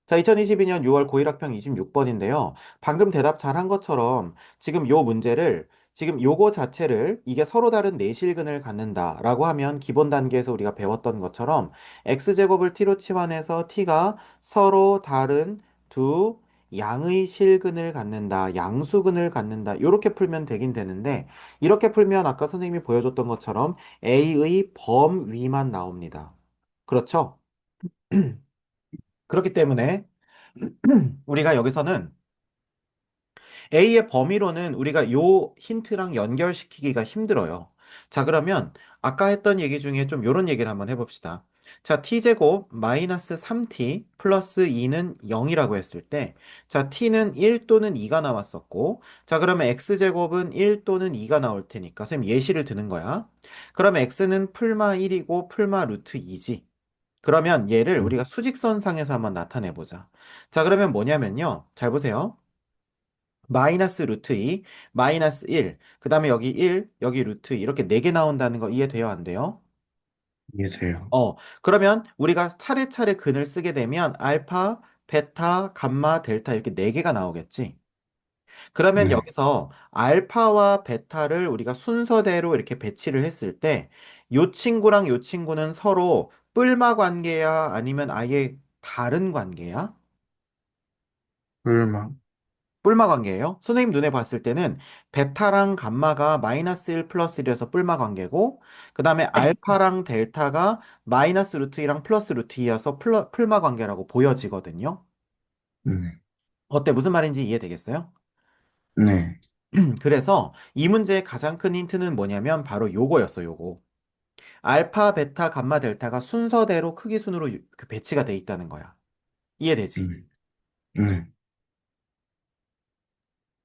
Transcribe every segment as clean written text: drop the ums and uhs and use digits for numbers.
자, 2022년 6월 고1학평 26번인데요. 방금 대답 잘한 것처럼 지금 요 문제를 지금 요거 자체를 이게 서로 다른 내실근을 갖는다라고 하면 기본 단계에서 우리가 배웠던 것처럼 x제곱을 t로 치환해서 t가 서로 다른 두 양의 실근을 갖는다, 양수근을 갖는다. 이렇게 풀면 되긴 되는데 이렇게 풀면 아까 선생님이 보여줬던 것처럼 a의 범위만 나옵니다. 그렇죠? 그렇기 때문에 우리가 여기서는 A의 범위로는 우리가 요 힌트랑 연결시키기가 힘들어요. 자, 그러면 아까 했던 얘기 중에 좀 요런 얘기를 한번 해봅시다. 자, t제곱 마이너스 3t 플러스 2는 0이라고 했을 때, 자, t는 1 또는 2가 나왔었고, 자, 그러면 x제곱은 1 또는 2가 나올 테니까, 선생님 예시를 드는 거야. 그러면 x는 풀마 1이고 풀마 루트 2지. 그러면 얘를 음, 우리가 수직선상에서 한번 나타내 보자. 자, 그러면 뭐냐면요. 잘 보세요. 마이너스 루트 2, 마이너스 1, 그 다음에 여기 1, 여기 루트 2, 이렇게 4개 나온다는 거 이해돼요, 안 돼요? 이해돼요. 그러면 우리가 차례차례 근을 쓰게 되면 알파, 베타, 감마, 델타 이렇게 4개가 나오겠지. 그러면 네, 여기서 알파와 베타를 우리가 순서대로 이렇게 배치를 했을 때, 요 친구랑 요 친구는 서로 뿔마 관계야? 아니면 아예 다른 관계야? 설마, 뿔마 관계예요. 선생님 눈에 봤을 때는 베타랑 감마가 마이너스 1 플러스 1이어서 뿔마 관계고, 그 다음에 알파랑 델타가 마이너스 루트 2랑 플러스 루트 2여서 풀마 관계라고 보여지거든요. 네, 어때? 무슨 말인지 이해되겠어요? 네, 그래서 이 문제의 가장 큰 힌트는 뭐냐면 바로 요거였어, 요거. 알파, 베타, 감마, 델타가 순서대로 크기 순으로 그 배치가 돼 있다는 거야. 이해되지? 네, 네,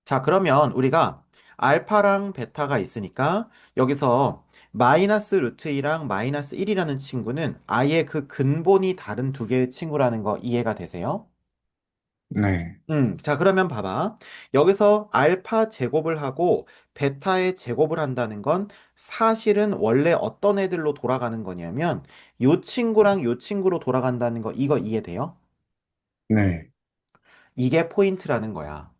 자, 그러면 우리가 알파랑 베타가 있으니까 여기서 마이너스 루트 2랑 마이너스 1이라는 친구는 아예 그 근본이 다른 두 개의 친구라는 거 이해가 되세요? 네, 자, 그러면 봐봐. 여기서 알파 제곱을 하고 베타의 제곱을 한다는 건 사실은 원래 어떤 애들로 돌아가는 거냐면 요 친구랑 요 친구로 돌아간다는 거 이거 이해돼요? 네, 이게 포인트라는 거야.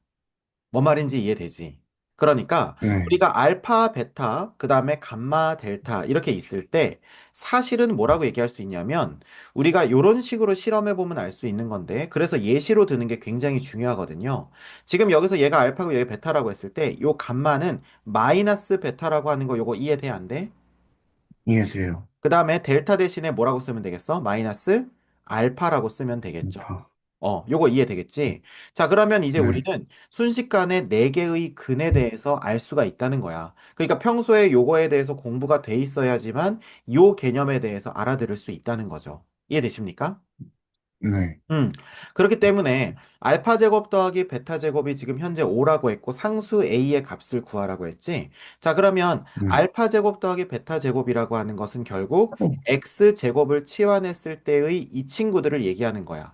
뭔 말인지 이해되지? 그러니까 네, 우리가 알파, 베타, 그 다음에 감마, 델타 이렇게 있을 때 사실은 뭐라고 얘기할 수 있냐면 우리가 이런 식으로 실험해 보면 알 수 있는 건데 그래서 예시로 드는 게 굉장히 중요하거든요. 지금 여기서 얘가 알파고 여기 베타라고 했을 때 요 감마는 마이너스 베타라고 하는 거 요거 이해돼 안 돼? 이해돼요. 그 다음에 델타 대신에 뭐라고 쓰면 되겠어? 마이너스 알파라고 쓰면 되겠죠. 파, 요거 이해되겠지? 자, 그러면 이제 네, 우리는 순식간에 네 개의 근에 대해서 알 수가 있다는 거야. 그러니까 평소에 요거에 대해서 공부가 돼 있어야지만 요 개념에 대해서 알아들을 수 있다는 거죠. 이해되십니까? 네, 음, 그렇기 때문에 알파 제곱 더하기 베타 제곱이 지금 현재 5라고 했고 상수 a의 값을 구하라고 했지. 자, 그러면 네, 알파 제곱 더하기 베타 제곱이라고 하는 것은 결국 x 제곱을 치환했을 때의 이 친구들을 얘기하는 거야.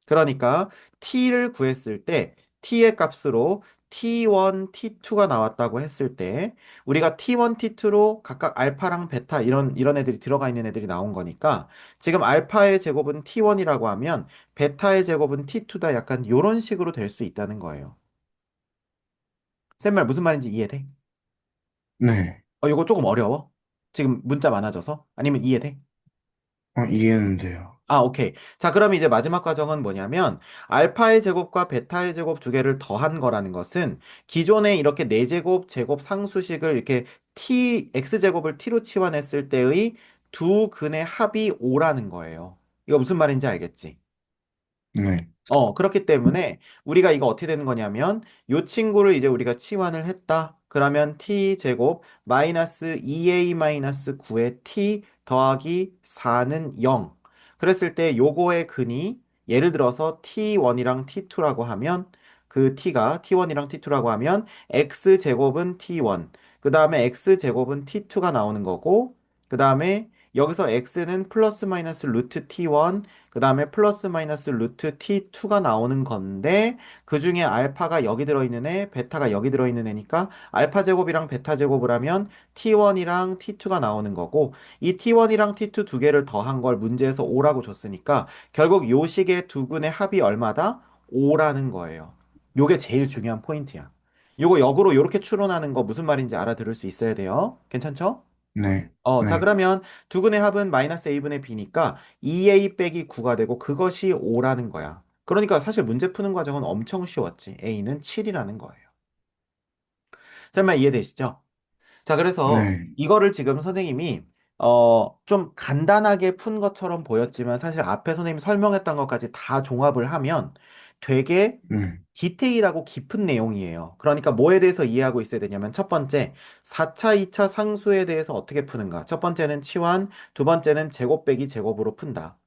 그러니까 t를 구했을 때 t의 값으로 t1, t2가 나왔다고 했을 때 우리가 t1, t2로 각각 알파랑 베타 이런 애들이 들어가 있는 애들이 나온 거니까 지금 알파의 제곱은 t1이라고 하면 베타의 제곱은 t2다 약간 이런 식으로 될 수 있다는 거예요. 쌤 말 무슨 말인지 이해돼? 네. 이거 조금 어려워? 지금 문자 많아져서? 아니면 이해돼? 이해는 돼요. 오케이. 자, 그럼 이제 마지막 과정은 뭐냐면, 알파의 제곱과 베타의 제곱 두 개를 더한 거라는 것은, 기존에 이렇게 4제곱, 제곱 상수식을 이렇게 x제곱을 t로 치환했을 때의 두 근의 합이 5라는 거예요. 이거 무슨 말인지 알겠지? 네, 그렇기 때문에 우리가 이거 어떻게 되는 거냐면 요 친구를 이제 우리가 치환을 했다. 그러면 t 제곱 마이너스 2a 마이너스 9의 t 더하기 4는 0. 그랬을 때 요거의 근이 예를 들어서 t1이랑 t2라고 하면 그 t가 t1이랑 t2라고 하면 x 제곱은 t1, 그 다음에 x 제곱은 t2가 나오는 거고 그 다음에 여기서 x는 플러스 마이너스 루트 t1, 그 다음에 플러스 마이너스 루트 t2가 나오는 건데, 그 중에 알파가 여기 들어있는 애, 베타가 여기 들어있는 애니까, 알파 제곱이랑 베타 제곱을 하면 t1이랑 t2가 나오는 거고, 이 t1이랑 t2 두 개를 더한 걸 문제에서 5라고 줬으니까, 결국 요 식의 두 근의 합이 얼마다? 5라는 거예요. 요게 제일 중요한 포인트야. 요거 역으로 요렇게 추론하는 거 무슨 말인지 알아들을 수 있어야 돼요. 괜찮죠? 네. 자, 네. 그러면 두근의 합은 마이너스 a분의 b니까 2a 빼기 9가 되고 그것이 5라는 거야. 그러니까 사실 문제 푸는 과정은 엄청 쉬웠지. a는 7이라는 거예요. 설마 이해되시죠? 자, 그래서 네. 이거를 지금 선생님이 좀 간단하게 푼 것처럼 보였지만 사실 앞에 선생님이 설명했던 것까지 다 종합을 하면 되게 네. 디테일하고 깊은 내용이에요. 그러니까 뭐에 대해서 이해하고 있어야 되냐면 첫 번째, 4차, 2차 상수에 대해서 어떻게 푸는가. 첫 번째는 치환, 두 번째는 제곱 빼기 제곱으로 푼다.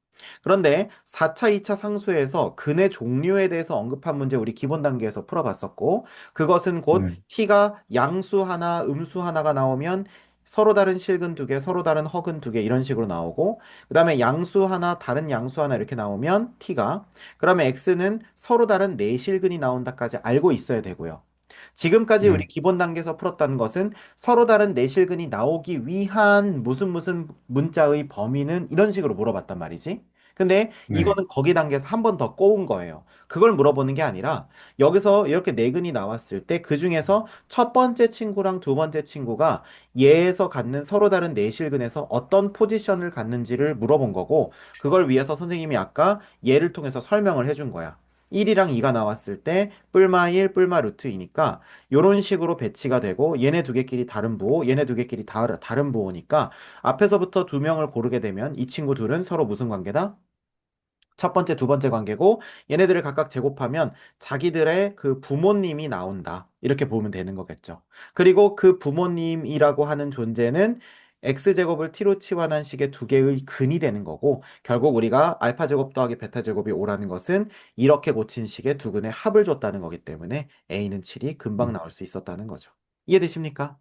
그런데 4차, 2차 상수에서 근의 종류에 대해서 언급한 문제 우리 기본 단계에서 풀어봤었고, 그것은 곧 네. t가 양수 하나, 음수 하나가 나오면 서로 다른 실근 두 개, 서로 다른 허근 두 개 이런 식으로 나오고, 그 다음에 양수 하나, 다른 양수 하나 이렇게 나오면 t가, 그러면 x는 서로 다른 내실근이 나온다까지 알고 있어야 되고요. 지금까지 우리 네. 기본 단계에서 풀었다는 것은 서로 다른 내실근이 나오기 위한 무슨 무슨 문자의 범위는 이런 식으로 물어봤단 말이지. 근데 네. 이거는 거기 단계에서 한 번 더 꼬은 거예요. 그걸 물어보는 게 아니라 여기서 이렇게 네 근이 나왔을 때 그 중에서 첫 번째 친구랑 두 번째 친구가 얘에서 갖는 서로 다른 내실근에서 어떤 포지션을 갖는지를 물어본 거고 그걸 위해서 선생님이 아까 얘를 통해서 설명을 해준 거야. 1이랑 2가 나왔을 때 뿔마 1, 뿔마 루트 2니까 이런 식으로 배치가 되고 얘네 두 개끼리 다른 부호, 얘네 두 개끼리 다른 부호니까 앞에서부터 두 명을 고르게 되면 이 친구 둘은 서로 무슨 관계다? 첫 번째, 두 번째 관계고 얘네들을 각각 제곱하면 자기들의 그 부모님이 나온다. 이렇게 보면 되는 거겠죠. 그리고 그 부모님이라고 하는 존재는 x제곱을 t로 치환한 식의 두 개의 근이 되는 거고 결국 우리가 알파 제곱 더하기 베타 제곱이 5라는 것은 이렇게 고친 식의 두 근의 합을 줬다는 거기 때문에 a는 7이 금방 나올 수 있었다는 거죠. 이해되십니까?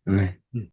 네. 음.